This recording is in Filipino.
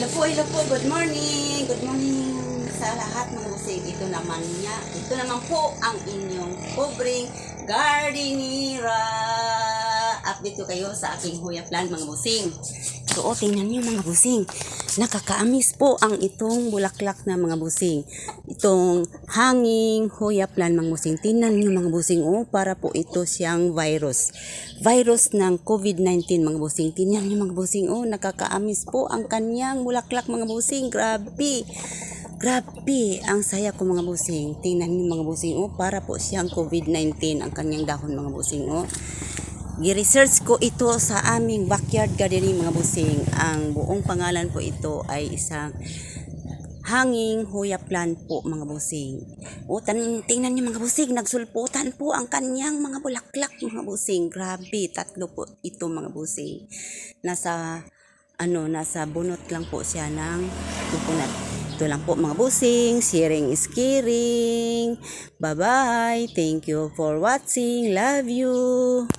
Hello po, good morning. Good morning sa lahat mga busing. Ito naman po ang inyong pobreng gardenera. Update ko kayo sa aking Hoya plant mga busing. So, tingnan nyo mga busing. Nakakaamis po ang itong bulaklak na mga busing. Itong hanging Hoya plant mga busing. Tingnan nyo mga busing. Para po ito siyang virus. Virus ng COVID-19 mga busing. Tingnan nyo mga busing. Nakakaamis po ang kanyang bulaklak mga busing. Grabe. Grabe. Ang saya ko mga busing. Tingnan nyo mga busing. Para po siyang COVID-19 ang kanyang dahon mga busing. Gi-research ko ito sa aming backyard gardening mga busing. Ang buong pangalan po ito ay isang hanging Hoya plant po mga busing. Tingnan niyo mga busing, nagsulputan po ang kanyang mga bulaklak mga busing. Grabe, 3 po ito mga busing. Nasa bunot lang po siya ng coconut. Ito lang po mga busing, sharing is caring. Bye-bye. Thank you for watching. Love you.